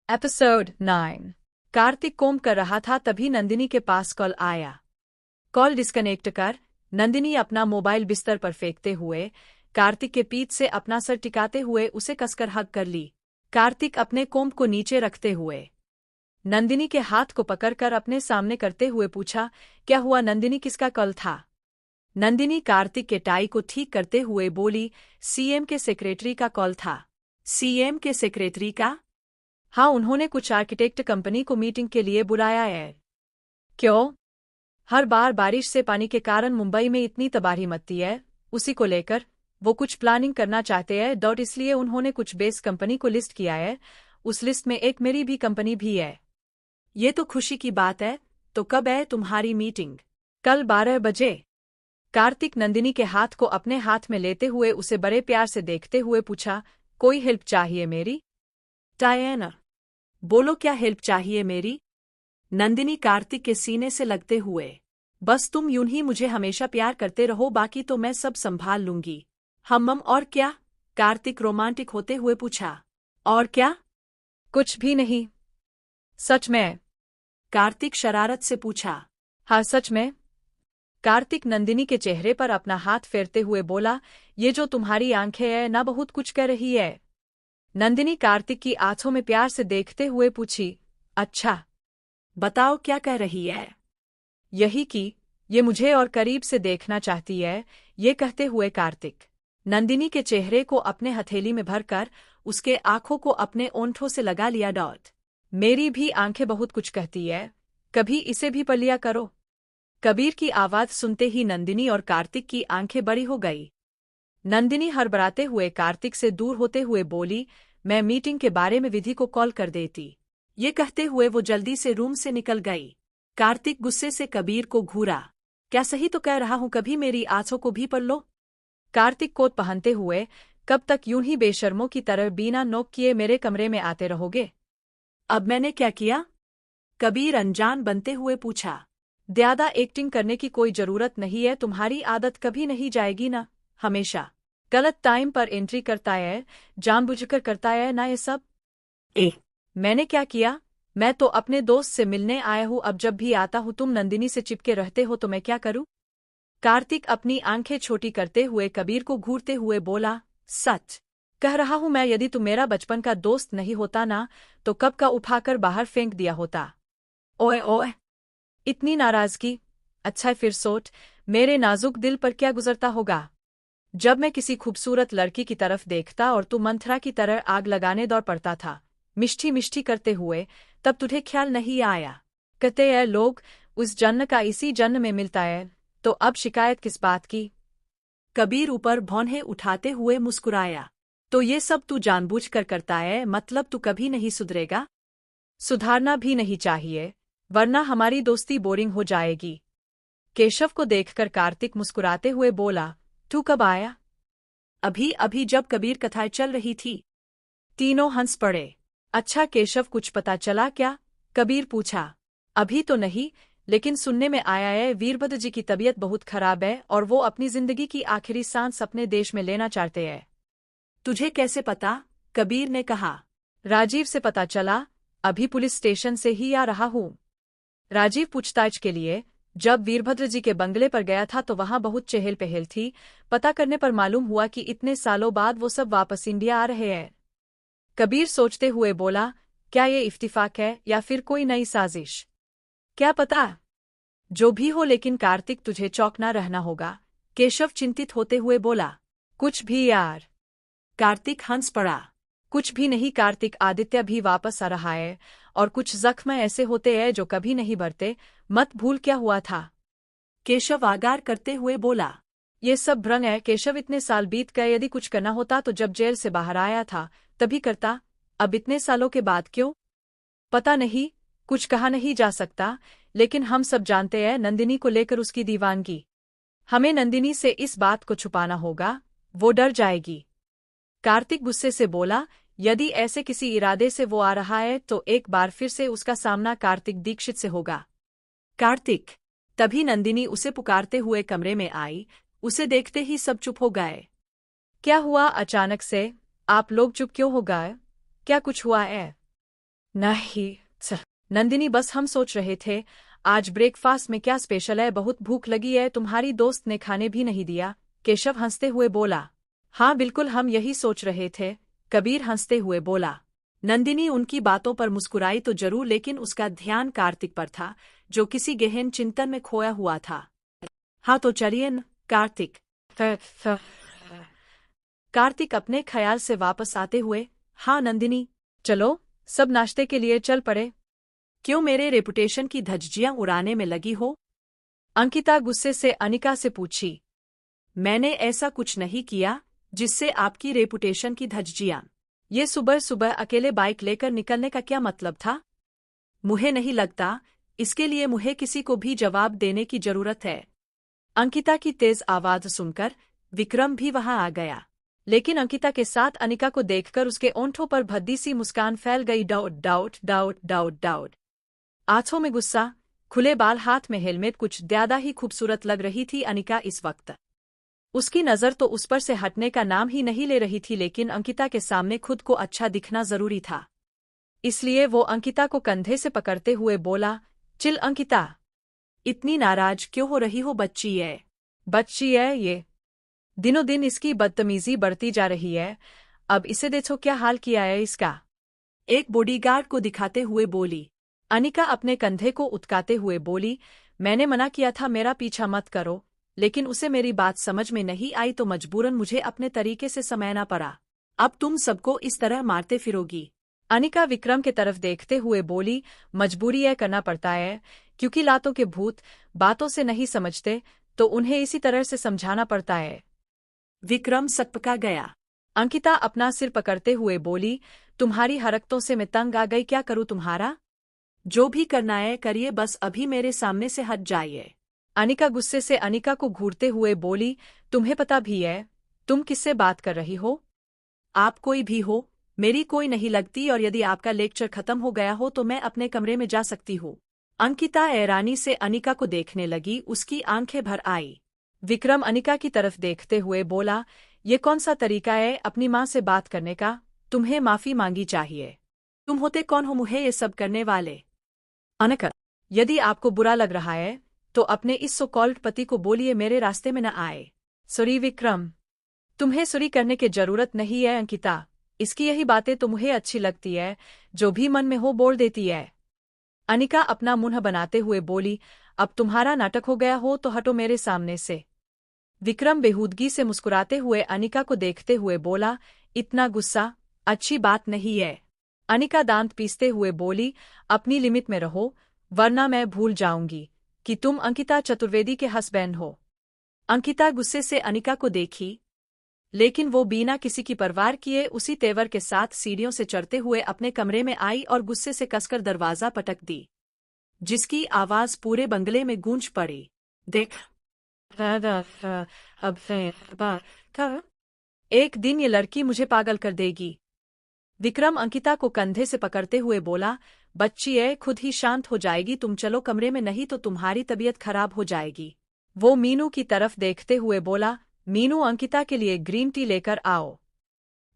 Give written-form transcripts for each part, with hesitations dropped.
Episode 9। Kartik कोम कर रहा था तभी नंदिनी के पास कॉल आया। कॉल डिस्कनेक्ट कर नंदिनी अपना मोबाइल बिस्तर पर फेंकते हुए कार्तिक के पीठ से अपना सर टिकाते हुए उसे कसकर हग कर ली। कार्तिक अपने कोम को नीचे रखते हुए नंदिनी के हाथ को पकड़कर अपने सामने करते हुए पूछा, क्या हुआ नंदिनी, किसका कॉल था? नंदिनी कार्तिक के टाई को ठीक करते हुए बोली, सीएम के सेक्रेटरी का कॉल था। सीएम के सेक्रेटरी का? हाँ, उन्होंने कुछ आर्किटेक्ट कंपनी को मीटिंग के लिए बुलाया है। क्यों? हर बार बारिश से पानी के कारण मुंबई में इतनी तबाही मचती है, उसी को लेकर वो कुछ प्लानिंग करना चाहते हैं। इसलिए उन्होंने कुछ बेस कंपनी को लिस्ट किया है। उस लिस्ट में एक मेरी भी कंपनी भी है। ये तो खुशी की बात है। तो कब है तुम्हारी मीटिंग? कल 12 बजे। कार्तिक नंदिनी के हाथ को अपने हाथ में लेते हुए उसे बड़े प्यार से देखते हुए पूछा, कोई हेल्प चाहिए मेरी? डायना, बोलो क्या हेल्प चाहिए मेरी? नंदिनी कार्तिक के सीने से लगते हुए, बस तुम यूं ही मुझे हमेशा प्यार करते रहो, बाकी तो मैं सब संभाल लूंगी। हम और क्या? कार्तिक रोमांटिक होते हुए पूछा। और क्या? कुछ भी नहीं। सच में? कार्तिक शरारत से पूछा। हाँ, सच में। कार्तिक नंदिनी के चेहरे पर अपना हाथ फेरते हुए बोला, ये जो तुम्हारी आंखें हैं ना, बहुत कुछ कह रही है। नंदिनी कार्तिक की आंखों में प्यार से देखते हुए पूछी, अच्छा बताओ क्या कह रही है? यही कि ये मुझे और करीब से देखना चाहती है। ये कहते हुए कार्तिक नंदिनी के चेहरे को अपने हथेली में भरकर उसके आंखों को अपने ओंठों से लगा लिया। मेरी भी आंखें बहुत कुछ कहती है, कभी इसे भी पढ़ लिया करो। कबीर की आवाज सुनते ही नंदिनी और कार्तिक की आंखें बड़ी हो गई। नंदिनी हड़बड़ाते हुए कार्तिक से दूर होते हुए बोली, मैं मीटिंग के बारे में विधि को कॉल कर देती। ये कहते हुए वो जल्दी से रूम से निकल गई। कार्तिक गुस्से से कबीर को घूरा, क्या सही तो कह रहा हूं, कभी मेरी आंखों को भी पढ़ लो। कार्तिक कोट पहनते हुए, कब तक यूं ही बेशर्मों की तरह बिना नोक किए मेरे कमरे में आते रहोगे? अब मैंने क्या किया? कबीर अनजान बनते हुए पूछा। ज्यादा एक्टिंग करने की कोई जरूरत नहीं है, तुम्हारी आदत कभी नहीं जाएगी ना। हमेशा गलत टाइम पर एंट्री करता है, जानबूझकर करता है ना ये सब। मैंने क्या किया? मैं तो अपने दोस्त से मिलने आया हूँ, अब जब भी आता हूँ तुम नंदिनी से चिपके रहते हो, तो मैं क्या करूँ? कार्तिक अपनी आंखें छोटी करते हुए कबीर को घूरते हुए बोला, सच कह रहा हूँ मैं, यदि तुम मेरा बचपन का दोस्त नहीं होता ना, तो कब का उठाकर बाहर फेंक दिया होता। ओए ओए, इतनी नाराजगी? अच्छा फिर सोच, मेरे नाजुक दिल पर क्या गुजरता होगा जब मैं किसी खूबसूरत लड़की की तरफ देखता और तू मंथरा की तरह आग लगाने दौड़ पड़ता था, मिष्ठी मिष्ठी करते हुए। तब तुझे ख्याल नहीं आया? कहते हैं लोग उस जन्म का इसी जन्म में मिलता है, तो अब शिकायत किस बात की? कबीर ऊपर भौंहे उठाते हुए मुस्कुराया, तो ये सब तू जानबूझकर करता है, मतलब तू कभी नहीं सुधरेगा? सुधारना भी नहीं चाहिए, वरना हमारी दोस्ती बोरिंग हो जाएगी। केशव को देखकर कार्तिक मुस्कुराते हुए बोला, तू कब आया? अभी अभी, जब कबीर कथाएं चल रही थी। तीनों हंस पड़े। अच्छा केशव, कुछ पता चला क्या? कबीर पूछा। अभी तो नहीं, लेकिन सुनने में आया है वीरभद्र जी की तबीयत बहुत खराब है और वो अपनी जिंदगी की आखिरी सांस अपने देश में लेना चाहते हैं। तुझे कैसे पता? कबीर ने कहा। राजीव से पता चला, अभी पुलिस स्टेशन से ही आ रहा हूँ। राजीव पूछताछ के लिए जब वीरभद्र जी के बंगले पर गया था तो वहां बहुत चहल पहल थी। पता करने पर मालूम हुआ कि इतने सालों बाद वो सब वापस इंडिया आ रहे हैं। कबीर सोचते हुए बोला, क्या ये इफ्तिफाक है या फिर कोई नई साजिश? क्या पता। जो भी हो, लेकिन कार्तिक तुझे चौकना रहना होगा। केशव चिंतित होते हुए बोला। कुछ भी यार। कार्तिक हंस पड़ा। कुछ भी नहीं कार्तिक, आदित्य भी वापस आ रहा है और कुछ जख्म ऐसे होते हैं जो कभी नहीं भरते, मत भूल क्या हुआ था। केशव आगार करते हुए बोला। ये सब भ्रम है केशव, इतने साल बीत गए, यदि कुछ करना होता तो जब जेल से बाहर आया था तभी करता, अब इतने सालों के बाद क्यों? पता नहीं, कुछ कहा नहीं जा सकता, लेकिन हम सब जानते हैं नंदिनी को लेकर उसकी दीवानगी। हमें नंदिनी से इस बात को छुपाना होगा, वो डर जाएगी। कार्तिक गुस्से से बोला, यदि ऐसे किसी इरादे से वो आ रहा है तो एक बार फिर से उसका सामना कार्तिक दीक्षित से होगा। कार्तिक। तभी नंदिनी उसे पुकारते हुए कमरे में आई। उसे देखते ही सब चुप हो गए। क्या हुआ अचानक से? आप लोग चुप क्यों हो गए? क्या कुछ हुआ है? नहीं सर। नंदिनी, बस हम सोच रहे थे आज ब्रेकफास्ट में क्या स्पेशल है, बहुत भूख लगी है, तुम्हारी दोस्त ने खाने भी नहीं दिया। केशव हंसते हुए बोला। हाँ बिल्कुल, हम यही सोच रहे थे, कबीर हंसते हुए बोला। नंदिनी उनकी बातों पर मुस्कुराई तो जरूर, लेकिन उसका ध्यान कार्तिक पर था, जो किसी गहन चिंतन में खोया हुआ था। हाँ तो चलिए न, कार्तिक। कार्तिक अपने ख्याल से वापस आते हुए, हाँ नंदिनी, चलो, सब नाश्ते के लिए चल पड़े। क्यों, मेरे रेपुटेशन की धज्जियां उड़ाने में लगी हो? अंकिता गुस्से से अनिका से पूछी। मैंने ऐसा कुछ नहीं किया जिससे आपकी रेपुटेशन की धज्जियां। ये सुबह सुबह अकेले बाइक लेकर निकलने का क्या मतलब था? मुझे नहीं लगता इसके लिए मुझे किसी को भी जवाब देने की जरूरत है। अंकिता की तेज आवाज सुनकर विक्रम भी वहां आ गया, लेकिन अंकिता के साथ अनिका को देखकर उसके ओंठों पर भद्दी सी मुस्कान फैल गई। Doubt doubt doubt doubt doubt. आंखों में गुस्सा, खुले बाल, हाथ में हेलमेट, कुछ ज्यादा ही खूबसूरत लग रही थी अनिका इस वक्त। उसकी नजर तो उस पर से हटने का नाम ही नहीं ले रही थी, लेकिन अंकिता के सामने खुद को अच्छा दिखना जरूरी था। इसलिए वो अंकिता को कंधे से पकड़ते हुए बोला, चिल अंकिता, इतनी नाराज क्यों हो रही हो? बच्ची है ये। दिनों दिन इसकी बदतमीजी बढ़ती जा रही है, अब इसे देखो क्या हाल किया है इसका। एक बॉडीगार्ड को दिखाते हुए बोली। अनिका अपने कंधे को उतकाते हुए बोली, मैंने मना किया था मेरा पीछा मत करो, लेकिन उसे मेरी बात समझ में नहीं आई तो मजबूरन मुझे अपने तरीके से समझाना पड़ा। अब तुम सबको इस तरह मारते फिरोगी? अनिका विक्रम के तरफ देखते हुए बोली, मजबूरी है, करना पड़ता है, क्योंकि लातों के भूत बातों से नहीं समझते, तो उन्हें इसी तरह से समझाना पड़ता है। विक्रम सकपका गया। अंकिता अपना सिर पकड़ते हुए बोली, तुम्हारी हरकतों से मैं तंग आ गई, क्या करूं तुम्हारा? जो भी करना है करिए, बस अभी मेरे सामने से हट जाइए। अनिका गुस्से से अनिका को घूरते हुए बोली, तुम्हें पता भी है तुम किससे बात कर रही हो? आप कोई भी हो, मेरी कोई नहीं लगती, और यदि आपका लेक्चर खत्म हो गया हो तो मैं अपने कमरे में जा सकती हूँ। अंकिता हैरानी से अनिका को देखने लगी, उसकी आंखें भर आई। विक्रम अनिका की तरफ देखते हुए बोला, ये कौन सा तरीका है अपनी माँ से बात करने का? तुम्हें माफी मांगी चाहिए। तुम होते कौन हो मुझे ये सब करने वाले? अनिका, यदि आपको बुरा लग रहा है तो अपने इस सो कॉल्ड पति को बोलिए मेरे रास्ते में न आए। सॉरी विक्रम, तुम्हें सॉरी करने की जरूरत नहीं है अंकिता, इसकी यही बातें तो मुझे अच्छी लगती है, जो भी मन में हो बोल देती है। अनिका अपना मुंह बनाते हुए बोली, अब तुम्हारा नाटक हो गया हो तो हटो मेरे सामने से। विक्रम बेहूदगी से मुस्कुराते हुए अनिका को देखते हुए बोला, इतना गुस्सा अच्छी बात नहीं है। अनिका दांत पीसते हुए बोली, अपनी लिमिट में रहो, वरना मैं भूल जाऊंगी कि तुम अंकिता चतुर्वेदी के हस्बैंड हो। अंकिता गुस्से से अनिका को देखी, लेकिन वो बिना किसी की परवाह किए उसी तेवर के साथ सीढ़ियों से चढ़ते हुए अपने कमरे में आई और गुस्से से कसकर दरवाजा पटक दी, जिसकी आवाज पूरे बंगले में गूंज पड़ी। देख अब एक दिन ये लड़की मुझे पागल कर देगी। विक्रम अंकिता को कंधे से पकड़ते हुए बोला, बच्ची है, खुद ही शांत हो जाएगी, तुम चलो कमरे में, नहीं तो तुम्हारी तबीयत खराब हो जाएगी। वो मीनू की तरफ देखते हुए बोला, मीनू अंकिता के लिए ग्रीन टी लेकर आओ।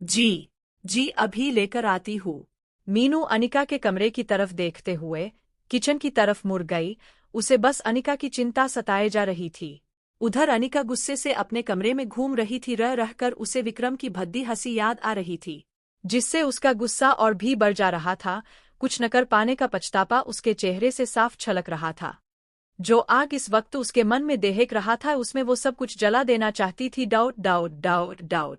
जी अभी लेकर आती हूँ। मीनू अनिका के कमरे की तरफ देखते हुए किचन की तरफ मुड़ गई, उसे बस अनिका की चिंता सताए जा रही थी। उधर अनिका गुस्से से अपने कमरे में घूम रही थी, रह रहकर उसे विक्रम की भद्दी हंसी याद आ रही थी, जिससे उसका गुस्सा और भी बढ़ जा रहा था। कुछ न कर पाने का पछतावा उसके चेहरे से साफ छलक रहा था। जो आग इस वक्त उसके मन में दहक रहा था, उसमें वो सब कुछ जला देना चाहती थी। Doubt doubt doubt doubt.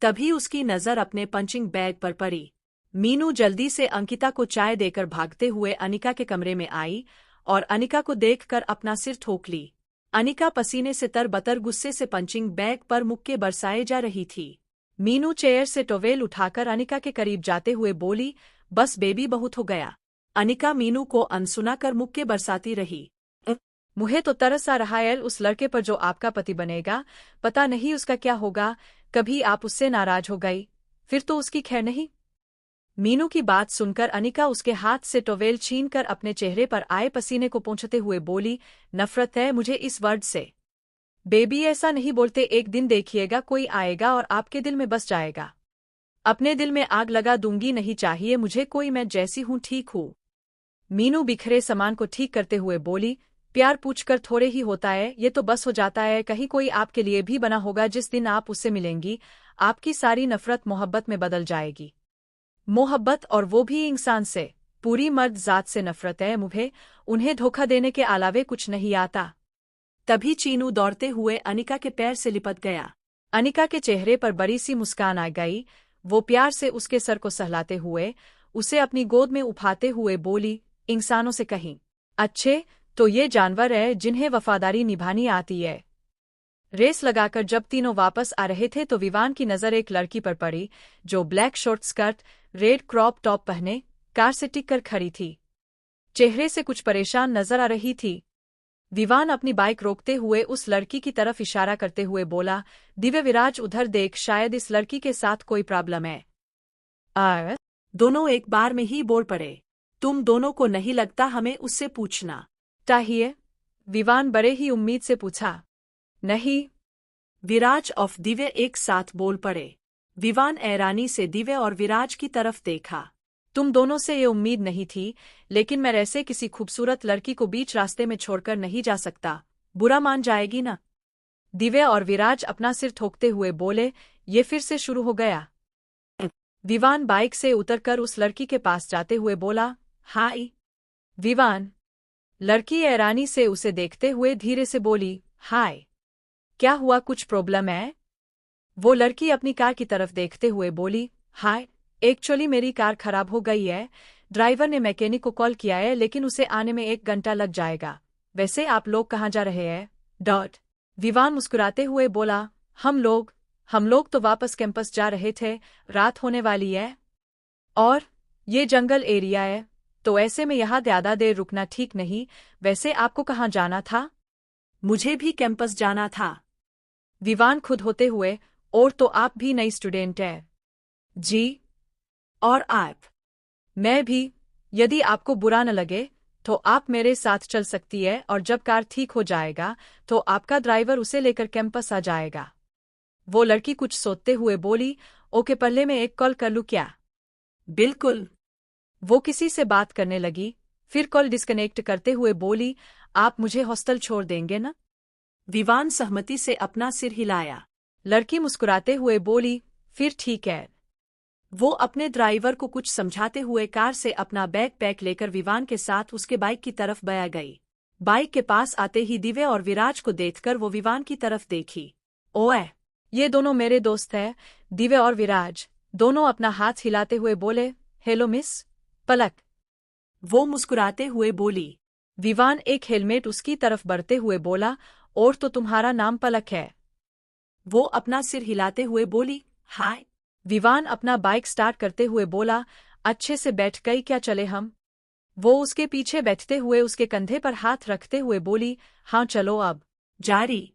तभी उसकी नजर अपने पंचिंग बैग पर पड़ी। मीनू जल्दी से अंकिता को चाय देकर भागते हुए अनिका के कमरे में आई और अनिका को देखकर अपना सिर ठोक ली। अनिका पसीने से तरबतर गुस्से से पंचिंग बैग पर मुक्के बरसाए जा रही थी। मीनू चेयर से टॉवेल उठाकर अनिका के करीब जाते हुए बोली, बस बेबी, बहुत हो गया। अनिका मीनू को अनसुना कर मुक्के बरसाती रही। मुझे तो तरस आ रहा है उस लड़के पर जो आपका पति बनेगा, पता नहीं उसका क्या होगा। कभी आप उससे नाराज हो गई फिर तो उसकी खैर नहीं। मीनू की बात सुनकर अनिका उसके हाथ से टॉवेल छीनकर अपने चेहरे पर आए पसीने को पोंछते हुए बोली, नफरत है मुझे इस वर्ड से। बेबी ऐसा नहीं बोलते, एक दिन देखिएगा कोई आएगा और आपके दिल में बस जाएगा। अपने दिल में आग लगा दूंगी, नहीं चाहिए मुझे कोई, मैं जैसी हूं ठीक हूं। मीनू बिखरे सामान को ठीक करते हुए बोली, प्यार पूछकर थोड़े ही होता है, ये तो बस हो जाता है, कहीं कोई आपके लिए भी बना होगा, जिस दिन आप उससे मिलेंगी आपकी सारी नफरत मोहब्बत में बदल जाएगी। मोहब्बत, और वो भी इंसान से। पूरी मर्द जात से नफरत है मुझे, उन्हें धोखा देने के अलावे कुछ नहीं आता। तभी चीनू दौड़ते हुए अनिका के पैर से लिपट गया। अनिका के चेहरे पर बड़ी सी मुस्कान आ गई। वो प्यार से उसके सर को सहलाते हुए उसे अपनी गोद में उठाते हुए बोली, इंसानों से कहीं अच्छे तो ये जानवर है जिन्हें वफादारी निभानी आती है। रेस लगाकर जब तीनों वापस आ रहे थे तो विवान की नजर एक लड़की पर पड़ी जो black short skirt, red crop top पहने कार से टिक कर खड़ी थी। चेहरे से कुछ परेशान नजर आ रही थी। विवान अपनी बाइक रोकते हुए उस लड़की की तरफ इशारा करते हुए बोला, दिव्य विराज उधर देख, शायद इस लड़की के साथ कोई प्रॉब्लम है। दोनों एक बार में ही बोल पड़े, तुम दोनों को नहीं लगता हमें उससे पूछना चाहिए? विवान बड़े ही उम्मीद से पूछा। नहीं। विराज और दिव्य एक साथ बोल पड़े। विवान हैरानी से दिव्य और विराज की तरफ देखा। तुम दोनों से ये उम्मीद नहीं थी, लेकिन मैं ऐसे किसी खूबसूरत लड़की को बीच रास्ते में छोड़कर नहीं जा सकता, बुरा मान जाएगी ना? दिव्य और विराज अपना सिर ठोकते हुए बोले। ये फिर से शुरू हो गया। विवान बाइक से उतरकर उस लड़की के पास जाते हुए बोला, हाय। विवान। लड़की हैरानी से उसे देखते हुए धीरे से बोली, हाय। क्या हुआ, कुछ प्रॉब्लम है? वो लड़की अपनी कार की तरफ देखते हुए बोली, हाय, एक्चुअली मेरी कार खराब हो गई है, ड्राइवर ने मैकेनिक को कॉल किया है लेकिन उसे आने में 1 घंटा लग जाएगा। वैसे आप लोग कहाँ जा रहे हैं? विवान मुस्कुराते हुए बोला, हम लोग तो वापस कैंपस जा रहे थे, रात होने वाली है और ये जंगल एरिया है, तो ऐसे में यहाँ ज़्यादा देर रुकना ठीक नहीं। वैसे आपको कहाँ जाना था? मुझे भी कैंपस जाना था। विवान खुद होते हुए, और तो आप भी नई स्टूडेंट है? जी। और आप? मैं भी। यदि आपको बुरा न लगे तो आप मेरे साथ चल सकती है, और जब कार ठीक हो जाएगा तो आपका ड्राइवर उसे लेकर कैंपस आ जाएगा। वो लड़की कुछ सोचते हुए बोली, ओके, पहले मैं एक कॉल कर लूँ क्या? बिल्कुल। वो किसी से बात करने लगी, फिर कॉल डिस्कनेक्ट करते हुए बोली, आप मुझे हॉस्टल छोड़ देंगे ना? विवान सहमति से अपना सिर हिलाया। लड़की मुस्कुराते हुए बोली, फिर ठीक है। वो अपने ड्राइवर को कुछ समझाते हुए कार से अपना बैग पैक लेकर विवान के साथ उसके बाइक की तरफ बया गई। बाइक के पास आते ही दिव्य और विराज को देखकर वो विवान की तरफ देखी। ओए, ये दोनों मेरे दोस्त हैं। दिव्य और विराज दोनों अपना हाथ हिलाते हुए बोले, हेलो मिस पलक। वो मुस्कुराते हुए बोली। विवान एक हेलमेट उसकी तरफ बढ़ते हुए बोला, और तो तुम्हारा नाम पलक है? वो अपना सिर हिलाते हुए बोली, हाय। विवान अपना बाइक स्टार्ट करते हुए बोला, अच्छे से बैठ गई क्या, चले हम? वो उसके पीछे बैठते हुए उसके कंधे पर हाथ रखते हुए बोली, हाँ चलो अब। जारी।